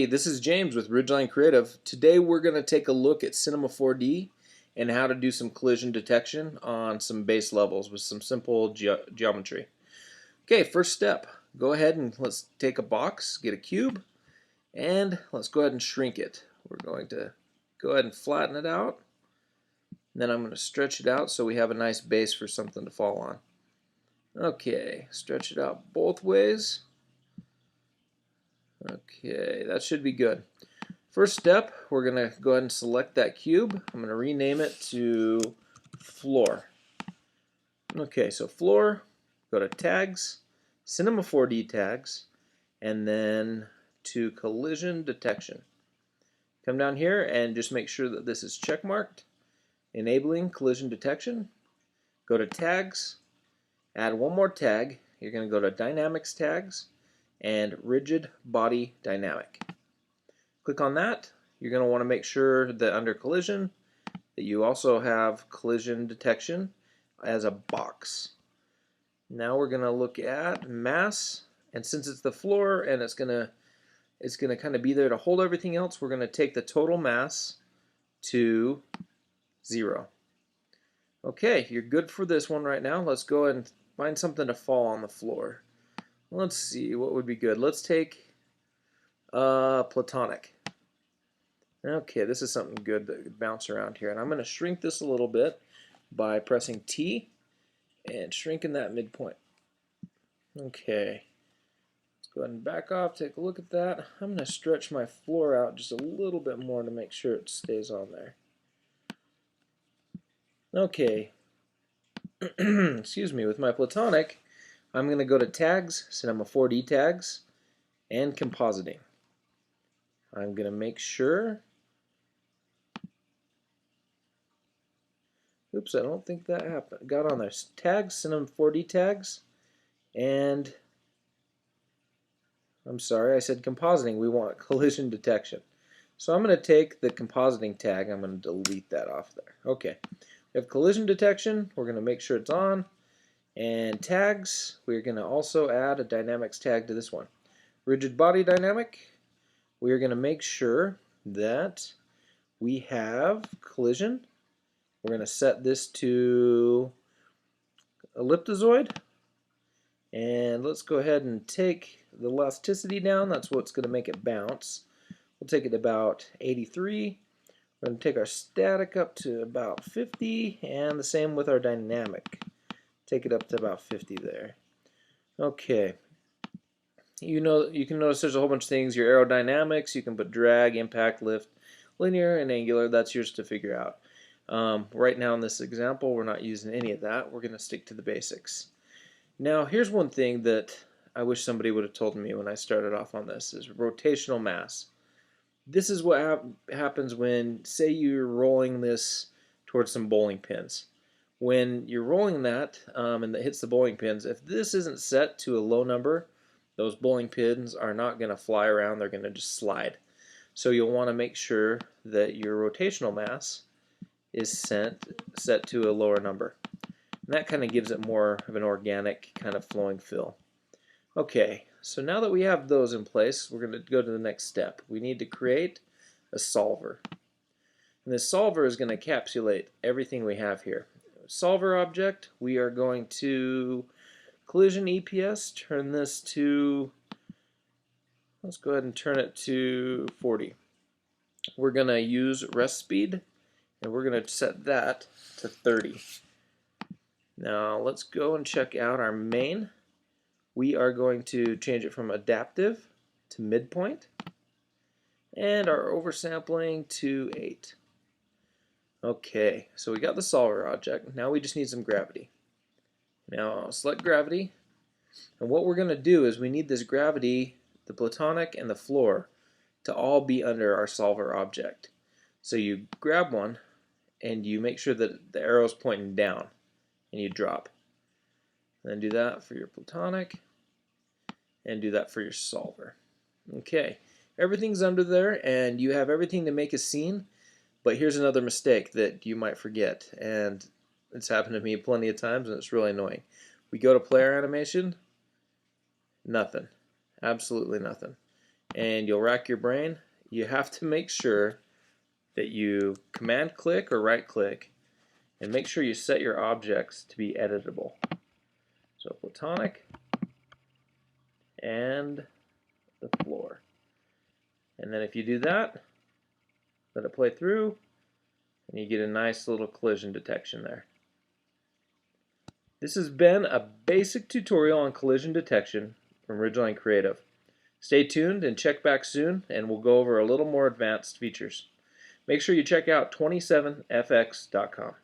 this is James with Ridgeline Creative. Today we're going to take a look at Cinema 4D and how to do some collision detection on some base levels with some simple geometry. Okay, first step, go ahead and let's take a box, get a cube, and let's go ahead and shrink it. We're going to go ahead and flatten it out. And then I'm going to stretch it out so we have a nice base for something to fall on. Okay, stretch it out both ways. Okay, that should be good. First step, we're going to go ahead and select that cube. I'm going to rename it to floor. Okay, so floor, go to tags, Cinema 4D tags, and then to collision detection. Come down here and just make sure that this is check marked. Enabling collision detection. Go to tags, add one more tag. You're going to go to dynamics tags and rigid body dynamic. Click on that. You're going to want to make sure that under collision that you also have collision detection as a box. Now we're going to look at mass, and since it's the floor and it's going to kind of be there to hold everything else, we're going to take the total mass to 0. Okay, you're good for this one right now. Let's go and find something to fall on the floor. Let's see what would be good. Let's take platonic. Okay, this is something good that could bounce around here. And I'm going to shrink this a little bit by pressing T and shrinking that midpoint. Okay, let's go ahead and back off, take a look at that. I'm going to stretch my floor out just a little bit more to make sure it stays on there. Okay, excuse me, with my platonic, I'm going to go to tags, Cinema 4D tags, and compositing. I'm going to make sure, oops, I don't think that happened, got on there. Tags, Cinema 4D tags, and I'm sorry, I said compositing. We want collision detection. So I'm going to take the compositing tag, I'm going to delete that off there. Okay. We have collision detection, we're going to make sure it's on, and tags, we're going to also add a dynamics tag to this one. Rigid body dynamic, we're going to make sure that we have collision. We're going to set this to elliptozoid, and let's go ahead and take the elasticity down. That's what's going to make it bounce. We'll take it about 83. We're going to take our static up to about 50, and the same with our dynamic. Take it up to about 50 there. Okay. You can notice there's a whole bunch of things. Your aerodynamics, you can put drag, impact, lift, linear, and angular. That's yours to figure out. Right now in this example, we're not using any of that. We're going to stick to the basics. Now, here's one thing that I wish somebody would have told me when I started off on this, is rotational mass. This is what happens when, say, you're rolling this towards some bowling pins. When you're rolling that and it hits the bowling pins, if this isn't set to a low number, those bowling pins are not going to fly around, they're going to just slide. So you'll want to make sure that your rotational mass is set to a lower number. And that kind of gives it more of an organic kind of flowing feel. Okay, so now that we have those in place, we're going to go to the next step. We need to create a solver. And this solver is going to encapsulate everything we have here. Solver object, we are going to collision EPS, turn this to, let's go ahead and turn it to 40. We're going to use rest speed, and we're going to set that to 30. Now let's go and check out our main. We are going to change it from adaptive to midpoint, and our oversampling to 8. Okay, so we got the solver object. Now we just need some gravity. Now I'll select gravity, and what we're going to do is we need this gravity, the platonic and the floor, to all be under our solver object. So you grab one and you make sure that the arrow is pointing down, and you drop. And then do that for your platonic, and do that for your solver. Okay, everything's under there, and you have everything to make a scene. But here's another mistake that you might forget, and it's happened to me plenty of times, and it's really annoying. We go to player animation, nothing, absolutely nothing. and you'll rack your brain. You have to make sure that you command click or right click and make sure you set your objects to be editable. So platonic and the floor. And then if you do that, let it play through, and you get a nice little collision detection there. This has been a basic tutorial on collision detection from Ridgeline Creative. Stay tuned and check back soon, and we'll go over a little more advanced features. Make sure you check out 27fx.com.